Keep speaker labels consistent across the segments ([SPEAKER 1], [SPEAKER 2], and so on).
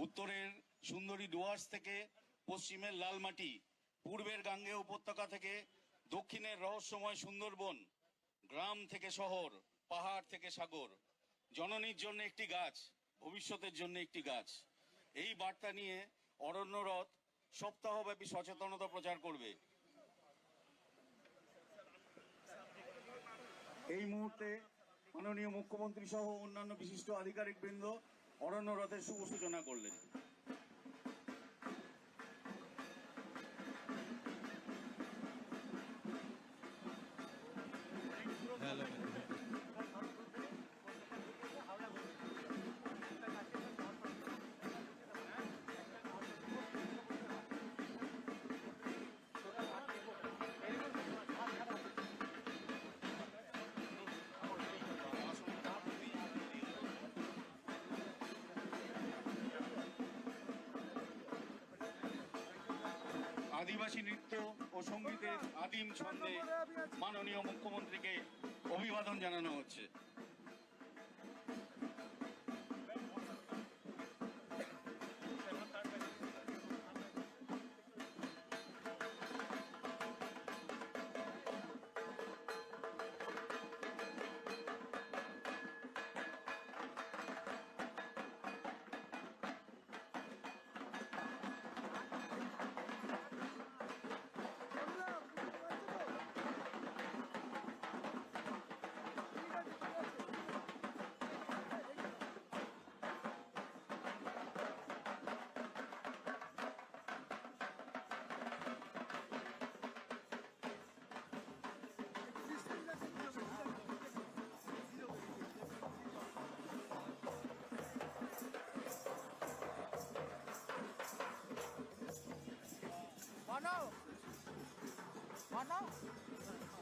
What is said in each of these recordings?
[SPEAKER 1] উত্তরের সুন্দরী ডুয়ার্স থেকে পশ্চিমের লালমাটি, পূর্বের গাঙ্গেয় উপত্যকা থেকে দক্ষিণের রহস্যময় সুন্দরবন, গ্রাম থেকে শহর, পাহাড় থেকে সাগর, জননীর জন্য একটি গাছ, ভবিষ্যতের জন্য একটি গাছ। এই বার্তা নিয়ে অরণ্যরথ সপ্তাহব্যাপী সচেতনতা প্রচার করবে। এই মুহূর্তে মাননীয় মুখ্যমন্ত্রী সহ অন্যান্য বিশিষ্ট আধিকারিকবৃন্দ অরণ্যরথের শুভ সূচনা করলেন। আদিবাসী নৃত্য ও সঙ্গীতের আদিম ছন্দে মাননীয় মুখ্যমন্ত্রীকে অভিবাদন জানানো হচ্ছে।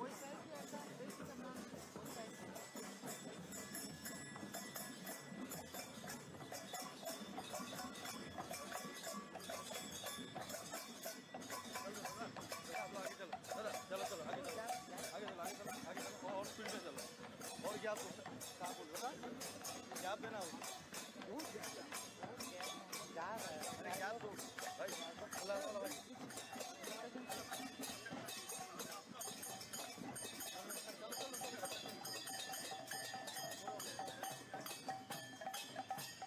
[SPEAKER 2] ওই সাইডে একটা বেশি না ওই সাইডে
[SPEAKER 3] चलो चलो आगे चलो आगे चलो आगे चलो आगे चलो और स्पीड में चलो और क्या क्या बोल रहा क्या देना
[SPEAKER 2] जा रहा है
[SPEAKER 3] अरे क्या दो भाई अल्लाह अल्लाह भाई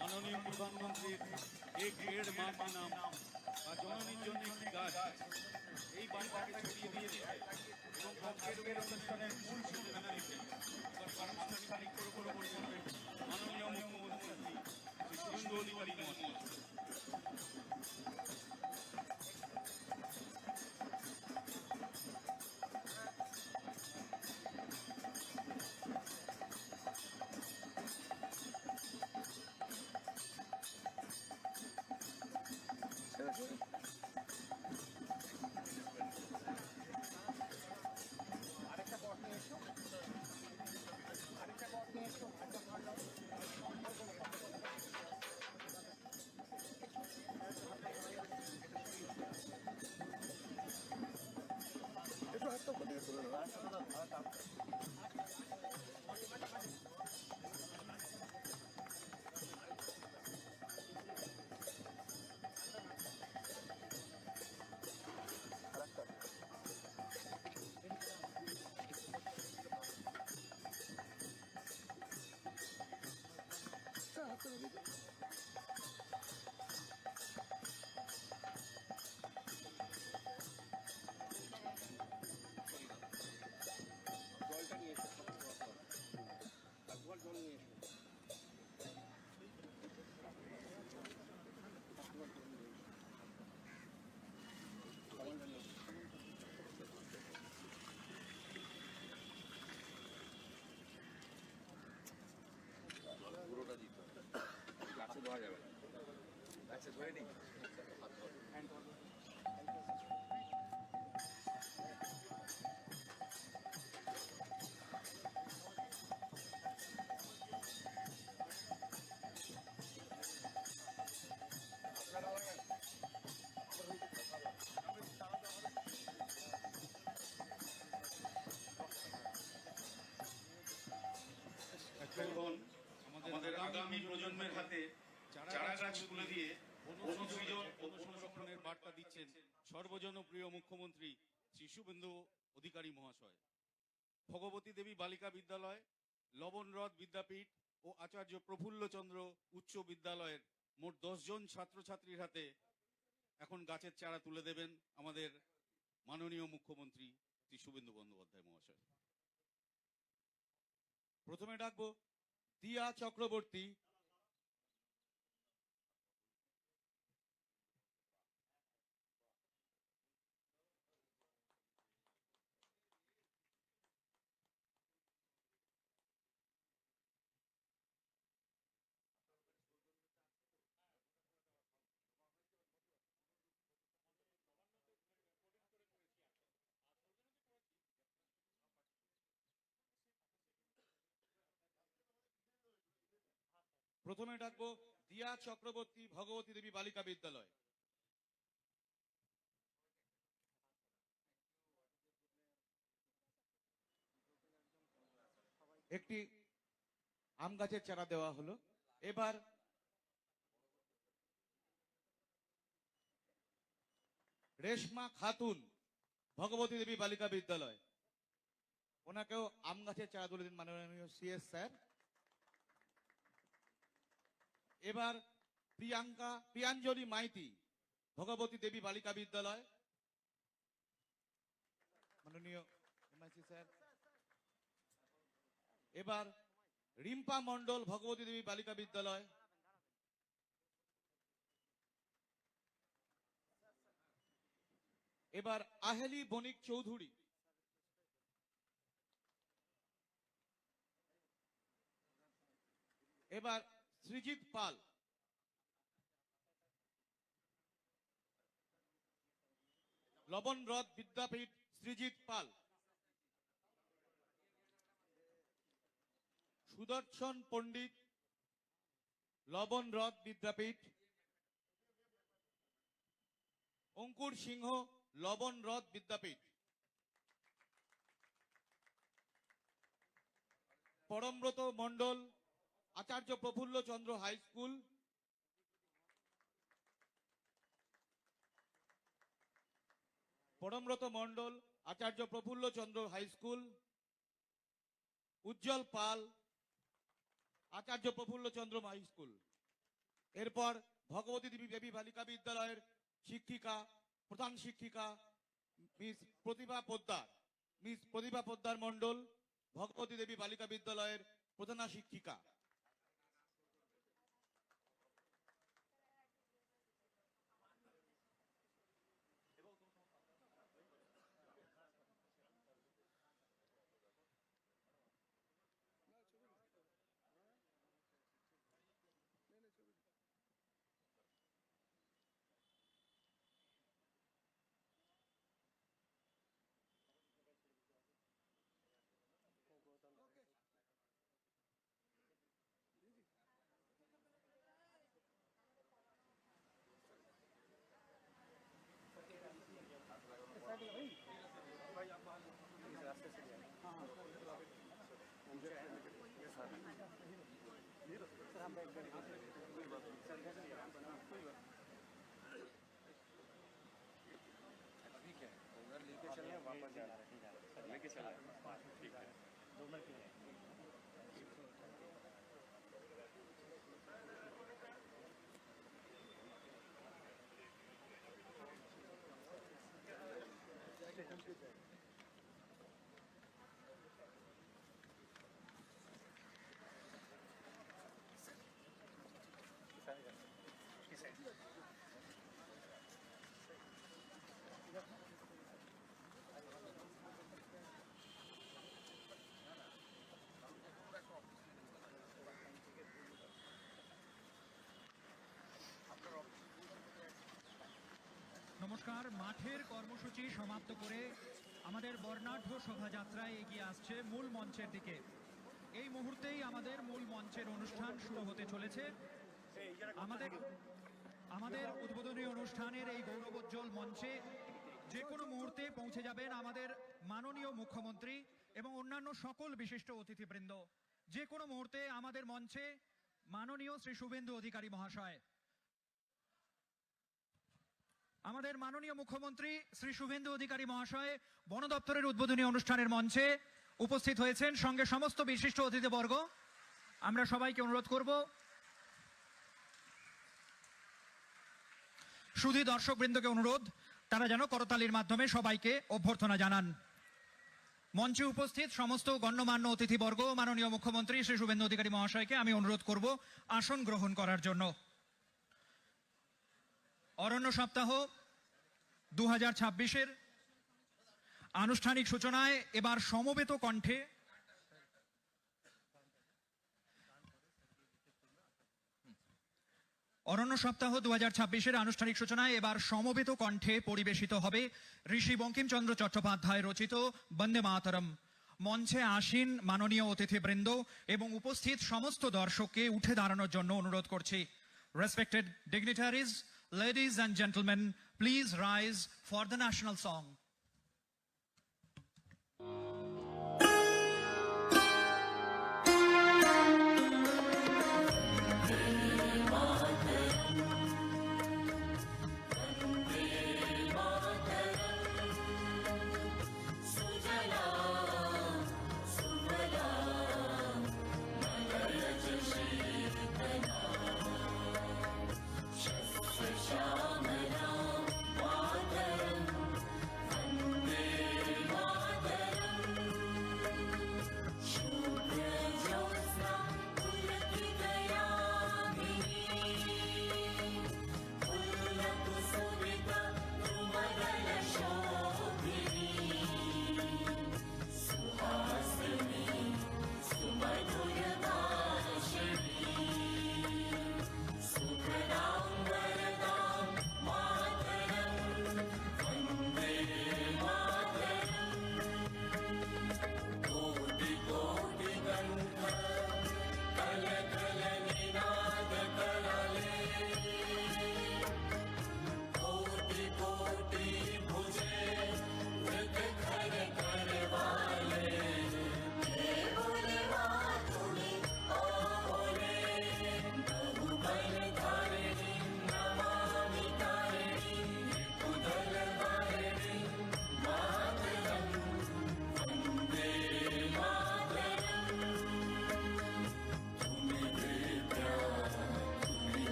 [SPEAKER 1] মাননীয় প্রধানমন্ত্রীর এক দেড় মাস নাম বা জননীর জন্য একটি গাছ, এই বার্তাকে ছড়িয়ে দিয়ে দিতে এবং আজকের অনুষ্ঠানের মূল সূচনা দিতে আনুষ্ঠানিক করে বলছেন মাননীয় মুখ্যমন্ত্রী শ্রী শুভেন্দু অধিকারী মহাশয়।
[SPEAKER 2] আরেকটা বট নিয়ে এসো
[SPEAKER 3] একটু হাতটা উপর দিকে তুলে দাও জলটা নিয়ে এসো জল নিয়ে এসো পুরোটা দিতে গাছে ধোয়া যাবে না গাছে ধোয়ে নি
[SPEAKER 1] এখন আমাদের আগামী প্রজন্মের হাতে চারা গাছ তুলে দিয়ে অনুসৃজন ও সংরক্ষণের বার্তা দিচ্ছেন সর্বজনপ্রিয় মুখ্যমন্ত্রী শ্রী শুভেন্দু অধিকারী মহাশয়। ভগবতী দেবী বালিকা বিদ্যালয়, লবণরথ বিদ্যাপীঠ ও আচার্য প্রফুল্লচন্দ্র উচ্চ বিদ্যালয়ের মোট 10 জন ছাত্রছাত্রীর হাতে এখন গাছের চারা তুলে দেবেন আমাদের মাননীয় মুখ্যমন্ত্রী শ্রী শুভেন্দু বন্দ্যোপাধ্যায় মহাশয়।
[SPEAKER 3] প্রথমে ডাকবো দিয়া চক্রবর্তী, প্রথমে ডাকবো দিয়া চক্রবর্তী, ভগবতী দেবী বালিকা বিদ্যালয়। একটি আম গাছের চারা দেওয়া হলো। এবার রেশমা খাতুন, ভগবতী দেবী বালিকা বিদ্যালয়, ওনাকেও আম গাছের চারা তুলে দিন মাননীয় সিএস স্যার। এবার প্রিয়াঞ্জলি মাইতি, ভগবতী দেবী বালিকা বিদ্যালয়, মাননীয় এমআইসি স্যার। এবার রিম্পা মন্ডল, ভগবতী দেবী বালিকা বিদ্যালয়। এবার আহেলি বণিক চৌধুরী, এবার সৃজিত পাল, লবণরথ বিদ্যাপীঠ সৃজিত পাল। সুদর্শন পণ্ডিত, লবণরথ বিদ্যাপীঠ। অঙ্কুর সিংহ, লবণরথ বিদ্যাপীঠ। পরমব্রত মণ্ডল, আচার্য প্রফুল্লচন্দ্র হাই স্কুল। পরমব্রত মণ্ডল, আচার্য প্রফুল্লচন্দ্র হাই স্কুল। উজ্জ্বল পাল, আচার্য প্রফুল্লচন্দ্র হাই স্কুল। এরপর ভগবতী দেবী বালিকা বিদ্যালয়ের শিক্ষিকা, প্রধান শিক্ষিকা মিস প্রতিভা পোদ্দার মণ্ডল, ভগবতী দেবী বালিকা বিদ্যালয়ের প্রধানা শিক্ষিকা।
[SPEAKER 4] নমস্কার। মাঠের কর্মসূচি সমাপ্ত করে আমাদের বর্ণাঢ্য শোভাযাত্রায় এগিয়ে আসছে মূল মঞ্চের দিকে। এই মুহূর্তেই আমাদের মূল মঞ্চের অনুষ্ঠান শুরু হতে চলেছে। আমাদের উদ্বোধনী অনুষ্ঠানের এই গৌরবোজ্জ্বল মঞ্চে যে কোনো মুহূর্তে পৌঁছে যাবেন আমাদের মাননীয় মুখ্যমন্ত্রী এবং অন্যান্য সকল বিশিষ্ট অতিথিবৃন্দ। যে কোনো মুহূর্তে আমাদের মঞ্চে মাননীয় শ্রী শুভেন্দু অধিকারী মহাশয়। আমাদের মাননীয় মুখ্যমন্ত্রী শ্রী শুভেন্দু অধিকারী মহাশয় বন দপ্তরের উদ্বোধনী অনুষ্ঠানের মঞ্চে উপস্থিত হয়েছেন, সঙ্গে সমস্ত বিশিষ্ট অতিথিবর্গ। আমরা সবাইকে অনুরোধ করব শুধু দর্শকবৃন্দকে অনুরোধ তারা যেন করতালির মাধ্যমে সবাইকে অভ্যর্থনা জানান। মঞ্চে উপস্থিত সমস্ত গণ্যমান্য অতিথিবর্গ, মাননীয় মুখ্যমন্ত্রী শ্রী শুভেন্দু অধিকারী মহাশয়কে আমি অনুরোধ করব আসন গ্রহণ করার জন্য। অরণ্য সপ্তাহ 2026-এর আনুষ্ঠানিক সূচনায় এবার সমবেত কণ্ঠে অরণ্য সপ্তাহ 2026-এর আনুষ্ঠানিক সূচনায় এবার সমবেত কণ্ঠে পরিবেশিত হবে ঋষি বঙ্কিমচন্দ্র চট্টোপাধ্যায় রচিত বন্দে মাতরম। মঞ্চে আসীন মাননীয় অতিথিবৃন্দ এবং উপস্থিত সমস্ত দর্শককে উঠে দাঁড়ানোর জন্য অনুরোধ করছি। Respected dignitaries, ladies and gentlemen, please rise for the national song.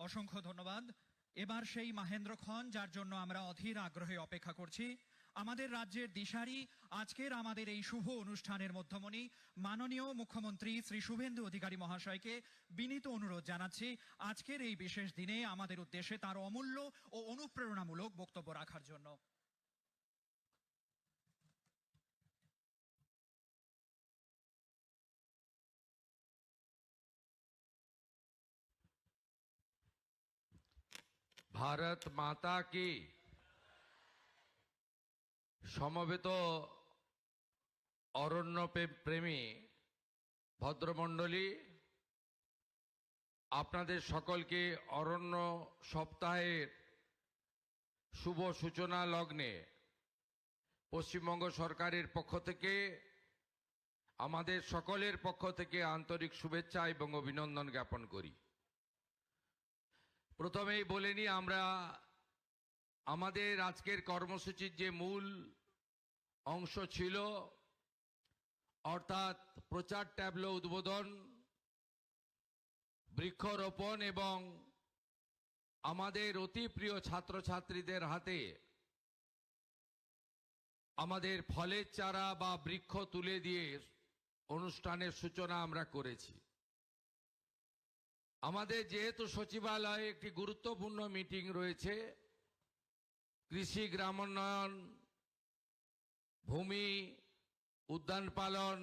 [SPEAKER 4] অসংখ্য ধন্যবাদ। এবার সেই মাহেন্দ্রক্ষণ যার জন্য আমরা অধীর আগ্রহে অপেক্ষা করছি। আমাদের রাজ্যের দিশারি, আজকের আমাদের এই শুভ অনুষ্ঠানের মধ্যমণি মাননীয় মুখ্যমন্ত্রী শ্রী শুভেন্দু অধিকারী মহাশয়কে বিনীত অনুরোধ জানাচ্ছি আজকের এই বিশেষ দিনে আমাদের উদ্দেশ্যে তার অমূল্য ও অনুপ্রেরণামূলক বক্তব্য রাখার জন্য।
[SPEAKER 5] ভারত মাতা কি। সমবেত অরণ্য প্রেমী ভদ্রমণ্ডলী, আপনাদের সকলকে অরণ্য সপ্তাহের শুভ সূচনা লগ্নে পশ্চিমবঙ্গ সরকারের পক্ষ থেকে আমাদের সকলের পক্ষ থেকে আন্তরিক শুভেচ্ছা এবং অভিনন্দন জ্ঞাপন করি। প্রথমেই বলে নিই, আমরা আমাদের আজকের কর্মসূচির যে মূল অংশ ছিল, অর্থাৎ প্রচার ট্যাবলো উদ্বোধন, বৃক্ষরোপণ এবং আমাদের অতি প্রিয় ছাত্রছাত্রীদের হাতে আমাদের ফলের চারা বা বৃক্ষ তুলে দিয়ে অনুষ্ঠানের সূচনা আমরা করেছি। আমাদের যেহেতু সচিবালয়ে একটি গুরুত্বপূর্ণ মিটিং রয়েছে, কৃষি, গ্রামোন্নয়ন, ভূমি, উদ্যান পালন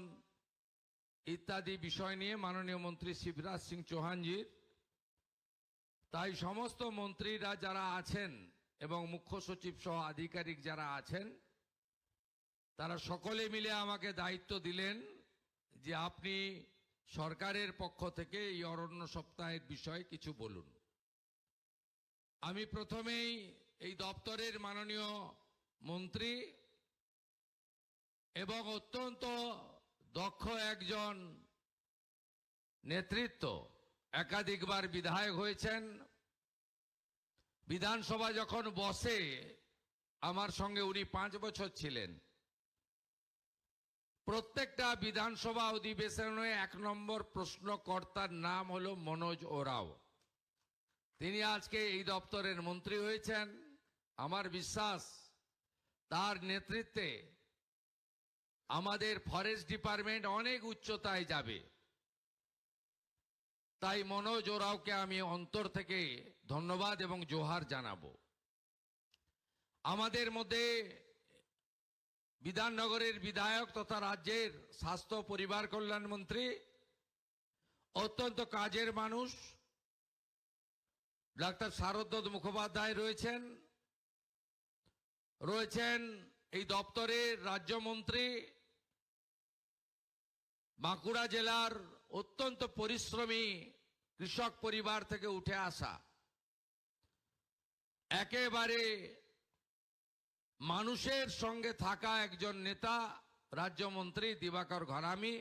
[SPEAKER 5] ইত্যাদি বিষয় নিয়ে মাননীয় মন্ত্রী শিবরাজ সিং চৌহানজির, তাই সমস্ত মন্ত্রীরা যারা আছেন এবং মুখ্য সচিব সহ আধিকারিক যারা আছেন, তারা সকলে মিলে আমাকে দায়িত্ব দিলেন যে আপনি সরকারের পক্ষ থেকে এই অরণ্য সপ্তাহের বিষয়ে কিছু বলুন। আমি প্রথমেই এই দপ্তরের মাননীয় মন্ত্রী এবং অত্যন্ত দক্ষ একজন নেতৃত্ব, একাধিকবার বিধায়ক হয়েছেন, বিধানসভা যখন বসে আমার সঙ্গে উনি 5 বছর ছিলেন। প্রত্যেকটা বিধানসভা অধিবেশনে 1 নম্বর প্রশ্নকর্তার নাম হলো মনোজ ওরাও। তিনি আজকে এই দপ্তরের মন্ত্রী হয়েছেন। আমার বিশ্বাস তার নেতৃত্বে আমাদের ফরেস্ট ডিপার্টমেন্ট অনেক উচ্চতায় যাবে। তাই মনোজ ওরাওকে আমি অন্তর থেকে ধন্যবাদ এবং জোহার জানাবো। আমাদের মধ্যে বিধাননগরের বিধায়ক তথা রাজ্যের স্বাস্থ্য পরিবার কল্যাণ মন্ত্রী, অত্যন্ত কাজের মানুষ ডাক্তার শারদ মুখোপাধ্যায় রয়েছেন। এই দপ্তরের রাজ্যমন্ত্রী, বাঁকুড়া জেলার অত্যন্ত পরিশ্রমী কৃষক পরিবার থেকে উঠে আসা, একেবারে মানুষের সঙ্গে থাকা একজন নেতা, রাজ্যমন্ত্রী দিবাকর ঘরামি,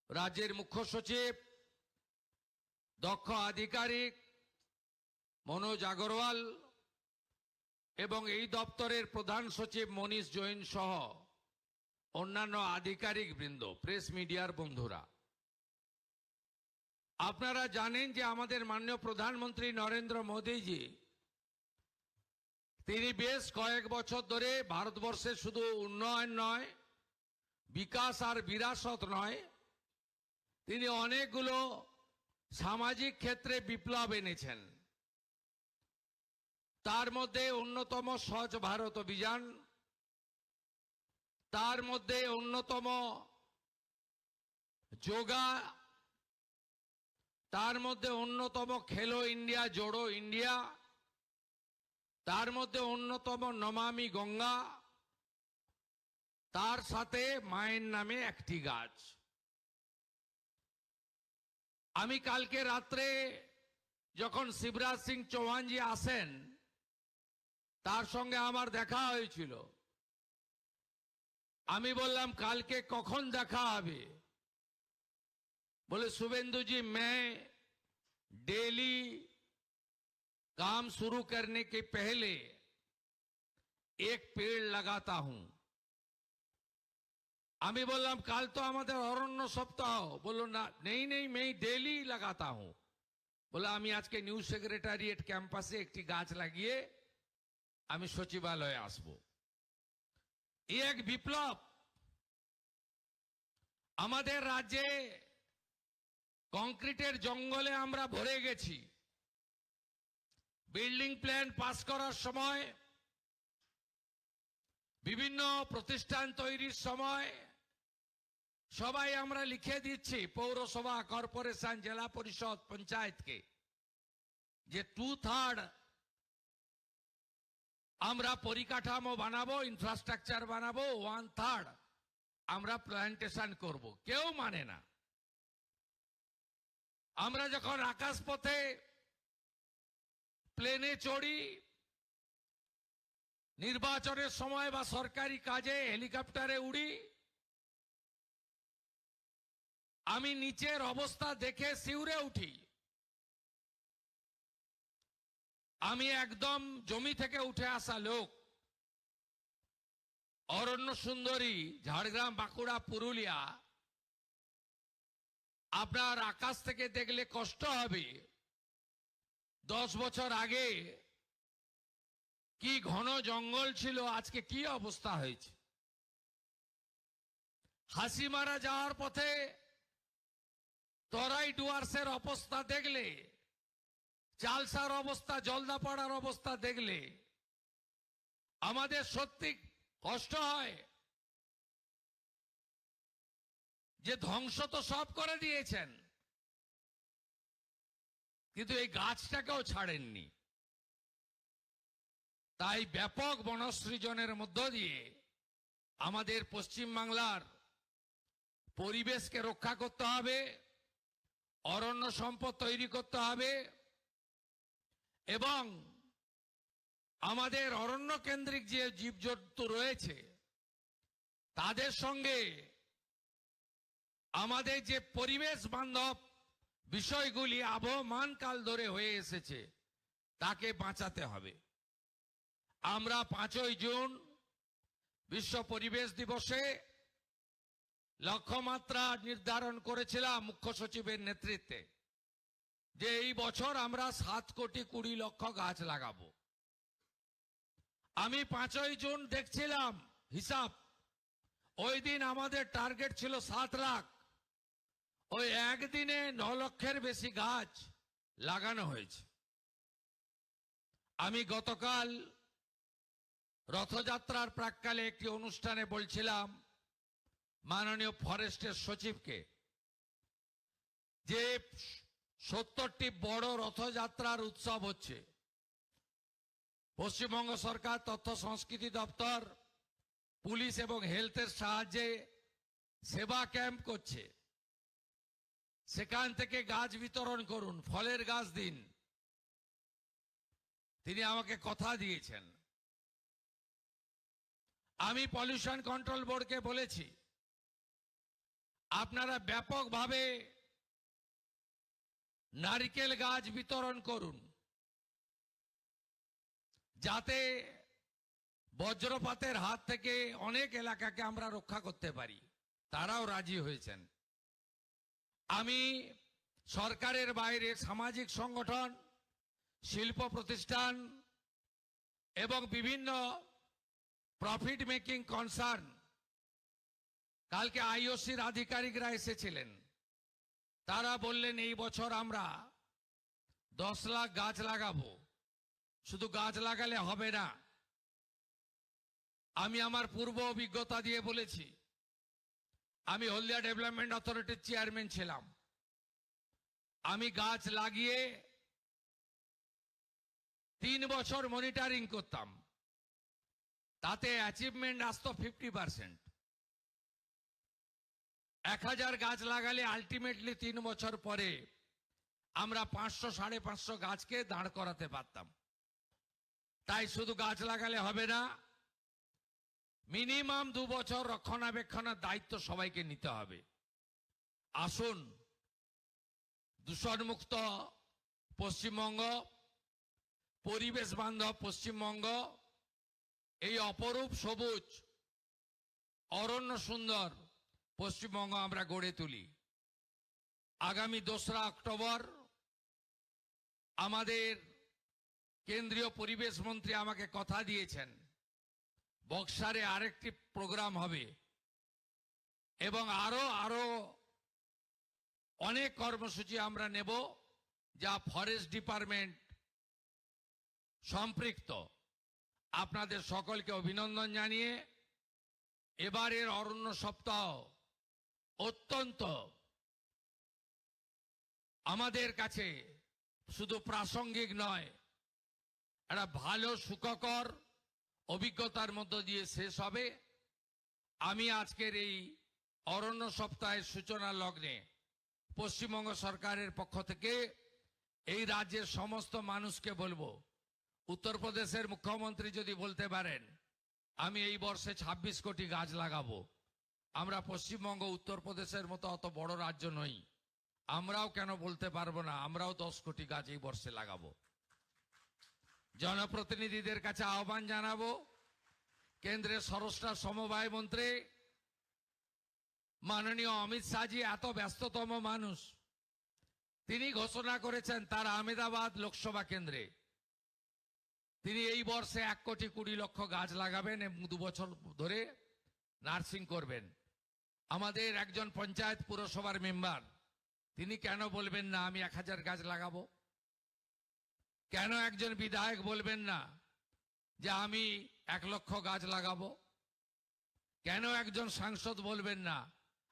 [SPEAKER 5] রাজ্যের মুখ্য সচিব, দক্ষ আধিকারিক মনোজ আগরওয়াল এবং এই দপ্তরের প্রধান সচিব মনীষ জৈন সহ অন্যান্য আধিকারিক বৃন্দ, প্রেস মিডিয়ার বন্ধুরা, আপনারা জানেন যে আমাদের মাননীয় প্রধানমন্ত্রী নরেন্দ্র মোদীজি, তিনি বেশ কয়েক বছর ধরে ভারতবর্ষের শুধু উন্নয়ন নয়, বিকাশ আর বিরাসত নয়, তিনি অনেকগুলো সামাজিক ক্ষেত্রে বিপ্লব এনেছেন। তার মধ্যে অন্যতম স্বচ্ছ ভারত অভিযান, তার মধ্যে অন্যতম যোগা, তার মধ্যে অন্যতম খেলো ইন্ডিয়া, জোড়ো ইন্ডিয়া, তার মধ্যে অন্যতম নমামি গঙ্গা, তার সাথে মায়ের নামে একটি গাছ। আমি কালকে রাত্রে যখন শিবরাজ সিং চৌহানজি আসেন, তার সঙ্গে আমার দেখা হয়েছিল। আমি বললাম কালকে কখন দেখা হবে? बोले शुभेंदु जी, मैं डेली काम शुरू करने के पहले एक पेड़ लगाता हूं। আমি বললাম কাল তো আমাদের অরণ্য সপ্তাহ। বললো না, নেই নেই, मैं डेली लगाता हूं। বলে আমি আজকে নিউ সেক্রেটারিয়েট ক্যাম্পাসে একটি গাছ লাগিয়ে আমি সচিবালয়ে আসব। এই এক বিপ্লব। আমাদের রাজ্যে কংক্রিটের জঙ্গলে আমরা ভরে গেছি। বিল্ডিং প্ল্যান পাস করার সময়, বিভিন্ন প্রতিষ্ঠান তৈরির সময় সবাই আমরা লিখে দিচ্ছি পৌরসভা, কর্পোরেশন, জেলা পরিষদ, পঞ্চায়েতকে, যে 2/3 আমরা পরিকাঠামো বানাবো, ইনফ্রাস্ট্রাকচার বানাবো, 1/3 আমরা প্ল্যান্টেশন করব। কেউ মানে না। আমরা যখন আকাশপথে প্লেনে চড়ি, নির্বাচনের সময় বা সরকারি কাজে হেলিকপ্টারে উড়ি, আমি নিচের অবস্থা দেখে শিউরে উঠি। আমি একদম জমি থেকে উঠে আসা লোক। অরণ্য সুন্দরী, ঝাড়গ্রাম, বাঁকুড়া, পুরুলিয়া, আপনার আকাশ থেকে দেখলে কষ্ট হবে। 10 বছর আগে কি ঘন জঙ্গল ছিল, আজকে কি অবস্থা হয়েছে। হাসিমারা যাওয়ার পথে তরাই ডুয়ার্সের অবস্থা দেখলে, চালসার অবস্থা, জলদাপাড়ার অবস্থা দেখলে আমাদের সত্যি কষ্ট হয় যে ধ্বংস তো সব করে দিয়েছেন, কিন্তু এই গাছটাকেও ছাড়েননি। তাই ব্যাপক বনসৃজনের মধ্য দিয়ে আমাদের পশ্চিমবাংলার পরিবেশকে রক্ষা করতে হবে, অরণ্য সম্পদ তৈরি করতে হবে এবং আমাদের অরণ্য কেন্দ্রিক যে জীবজন্তু রয়েছে তাদের সঙ্গে আমাদের যে পরিবেশ বান্ধব বিষয়গুলি আবহমান কাল ধরে হয়ে এসেছে তাকে বাঁচাতে হবে। আমরা 5ই জুন বিশ্ব পরিবেশ দিবসে লক্ষ্যমাত্রা নির্ধারণ করেছিলাম মুখ্য সচিবের নেতৃত্বে যে এই বছর আমরা 7,20,00,000 গাছ লাগাবো। আমি 5ই জুন দেখছিলাম হিসাব, ওই দিন আমাদের টার্গেট ছিল 7 লাখ। ওই একদিনে 9 লক্ষের বেশি গাছ লাগানো হয়েছে। আমি গতকাল রথযাত্রার প্রাক্কালে একটি অনুষ্ঠানে বলছিলাম মাননীয় ফরেস্টের সচিবকে যে 70টি বড় রথযাত্রার উৎসব হচ্ছে। পশ্চিমবঙ্গ সরকার তথ্য সংস্কৃতি দপ্তর, পুলিশ এবং হেলথের সাহায্যে সেবা ক্যাম্প করছে। সেখান থেকে গাছ বিতরণ করুন, ফলের গাছ দিন। তিনি আমাকে কথা দিয়েছেন। আমি পলিউশন কন্ট্রোল বোর্ডকে বলেছি আপনারা ব্যাপকভাবে নারকেল গাছ বিতরণ করুন যাতে বজ্রপাতের হাত থেকে অনেক এলাকাকে আমরা রক্ষা করতে পারি। তারাও রাজি হয়েছেন। আমি সরকারের বাইরে সামাজিক সংগঠন, শিল্প প্রতিষ্ঠান এবং বিভিন্ন প্রফিট মেকিং কনসার্ন, কালকে আইওসির আধিকারিকরা এসেছিলেন, তারা বললেন এই বছর আমরা 10 লাখ গাছ লাগাবো। শুধু গাছ লাগালে হবে না, আমি আমার পূর্ব অভিজ্ঞতা দিয়ে বলেছি। আমি হলদিয়া ডেভেলপমেন্ট অথরিটির চেয়ারম্যান ছিলাম। আমি গাছ লাগিয়ে 3 বছর মনিটরিং করতাম, তাতে অ্যাচিভমেন্ট আসতো 50%। 1000 গাছ লাগালে আলটিমেটলি 3 বছর পরে আমরা 500-550 গাছকে দাঁড় করাতে পারতাম। তাই শুধু গাছ লাগালে হবে না, মিনিমাম 2 বছর রক্ষণাবেক্ষণের দায়িত্ব সবাইকে নিতে হবে। আসুন দূষণমুক্ত পশ্চিমবঙ্গ, পরিবেশ বান্ধব পশ্চিমবঙ্গ, এই অপরূপ সবুজ অরণ্য সুন্দর পশ্চিমবঙ্গ আমরা গড়ে তুলি। আগামী 2রা অক্টোবর আমাদের কেন্দ্রীয় পরিবেশ মন্ত্রী আমাকে কথা দিয়েছেন বক্সারে আরেকটি প্রোগ্রাম হবে এবং আরো অনেক কর্মসূচি আমরা নেব যা ফরেস্ট ডিপার্টমেন্ট সম্পৃক্ত। আপনাদের সকলকে অভিনন্দন জানিয়ে এবারের অরণ্য সপ্তাহ অত্যন্ত আমাদের কাছে শুধু প্রাসঙ্গিক নয়, একটা ভালো সুখকর অভিজ্ঞতার মধ্য দিয়ে শেষ হবে। আমি আজকের এই অরণ্য সপ্তাহের সূচনা লগ্নে পশ্চিমবঙ্গ সরকারের পক্ষ থেকে এই রাজ্যের সমস্ত মানুষকে বলবো, উত্তরপ্রদেশের মুখ্যমন্ত্রী যদি বলতে পারেন আমি এই বর্ষে 26 কোটি গাছ লাগাবো, আমরা পশ্চিমবঙ্গ উত্তরপ্রদেশের মতো অত বড় রাজ্য নই, আমরাও কেন বলতে পারবো না, আমরাও 10 কোটি গাছ এই বর্ষে লাগাবো। জনপ্রতিনিধিদের কাছে আহ্বান জানাবো, কেন্দ্রের স্বরাষ্ট্র সমবায় মন্ত্রী মাননীয় অমিত শাহজি এত ব্যস্ততম মানুষ, তিনি ঘোষণা করেছেন তার আহমেদাবাদ লোকসভা কেন্দ্রে তিনি এই বর্ষে 1,20,00,000 গাছ লাগাবেন এবং 2 বছর ধরে নার্সিং করবেন। আমাদের একজন পঞ্চায়েত পুরসভার মেম্বার তিনি কেন বলবেন না আমি 1000 গাছ লাগাবো? কেন একজন বিধায়ক বলবেন না যে আমি 1 লক্ষ গাছ লাগাবো? কেন একজন সাংসদ বলবেন না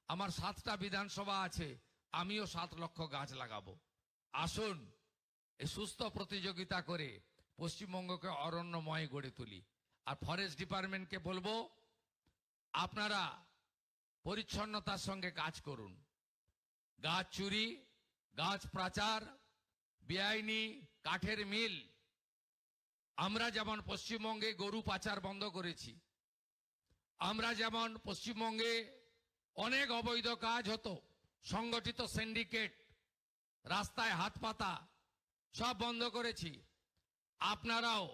[SPEAKER 5] আমার 7টা বিধানসভা আছে আমিও 7 লক্ষ গাছ লাগাবো? আসুন এই সুস্থ প্রতিযোগিতা করে পশ্চিমবঙ্গকে অরণ্যময় গড়ে তুলি। আর ফরেস্ট ডিপার্টমেন্টকে বলবো আপনারা পরিচ্ছন্নতার সঙ্গে কাজ করুন। গাছ চুরি, গাছ পাচার, বেআইনি কাঠের মিল, আমরা যেমন পশ্চিমবঙ্গে গরু পাচার বন্ধ করেছি, আমরা যেমন পশ্চিমবঙ্গে অনেক অবৈধ কাজ হতো, সংগঠিত সিন্ডিকেট, রাস্তায় হাত পাতা সব বন্ধ করেছি, আপনারাও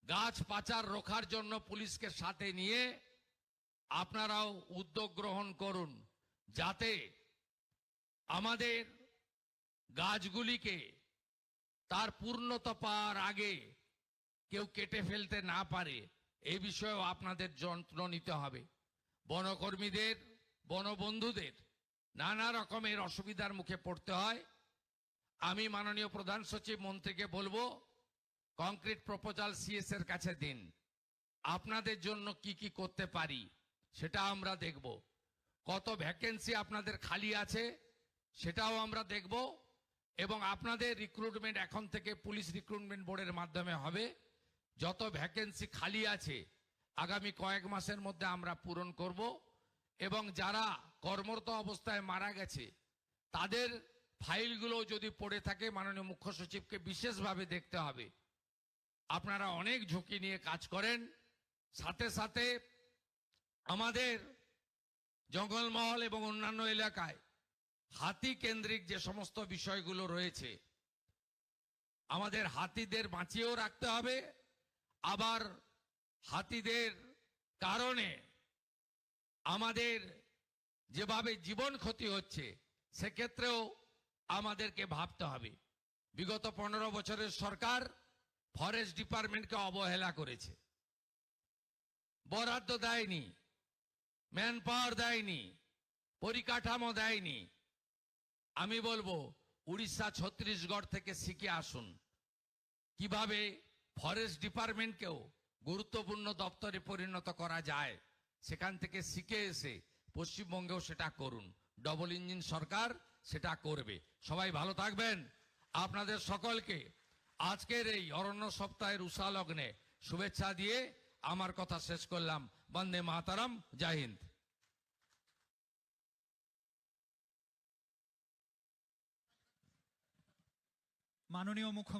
[SPEAKER 5] গাছ পাচার রোখার জন্য পুলিশকে সাথে নিয়ে আপনারাও উদ্যোগ গ্রহণ করুন, যাতে আমাদের গাছগুলিকে তার পূর্ণতা পাওয়ার আগে কেউ কেটে ফেলতে না পারে, এই বিষয়েও আপনাদের যত্ন নিতে হবে। বনকর্মীদের, বনবন্ধুদের নানা রকমের অসুবিধার মুখে পড়তে হয়। আমি মাননীয় প্রধান সচিব মন্ত্রীকে বলবো কংক্রিট প্রপোজাল সিএস এর কাছে দিন, আপনাদের জন্য কি কি করতে পারি সেটা আমরা দেখব। কত ভ্যাকেন্সি আপনাদের খালি আছে সেটাও আমরা দেখব, এবং আপনাদের রিক্রুটমেন্ট এখন থেকে পুলিশ রিক্রুটমেন্ট বোর্ডের মাধ্যমে হবে। যত ভ্যাকেন্সি খালি আছে আগামী কয়েক মাসের মধ্যে আমরা পূরণ করব, এবং যারা কর্মরত অবস্থায় মারা গেছে তাদের ফাইলগুলো যদি পড়ে থাকে মাননীয় মুখ্য সচিবকে বিশেষভাবে দেখতে হবে। আপনারা অনেক ঝুঁকি নিয়ে কাজ করেন, সাথে সাথে আমাদের জঙ্গলমহল এবং অন্যান্য এলাকায় হাতি কেন্দ্রিক যে সমস্ত বিষয়গুলো রয়েছে, আমাদের হাতিদের বাঁচিয়েও রাখতে হবে, আবার হাতিদের কারণে আমাদের যেভাবে জীবন ক্ষতি হচ্ছে সেক্ষেত্রেও আমাদেরকে ভাবতে হবে। বিগত 15 বছরের সরকার ফরেস্ট ডিপার্টমেন্টকে অবহেলা করেছে, বরাদ্দ দেয়নি, ম্যান পাওয়ার দেয়নি, পরিকাঠামো দেয়নি। আমি বলবো উড়িষ্যা, ছত্তিশগড় থেকে শিখে আসুন কিভাবে ফরেস্ট ডিপার্টমেন্টকেও গুরুত্বপূর্ণ দপ্তরে পরিণত করা যায়, সেখান থেকে শিখে এসে পশ্চিমবঙ্গেও সেটা করুন। ডবল ইঞ্জিন সরকার সেটা করবে। সবাই ভালো থাকবেন। আপনাদের সকলকে আজকের এই অরণ্য সপ্তাহের উষা লগ্নে শুভেচ্ছা দিয়ে আমার কথা শেষ করলাম। বন্দে মাতরম, জয় হিন্দ।
[SPEAKER 4] মাননীয় মুখ্যমন্ত্রী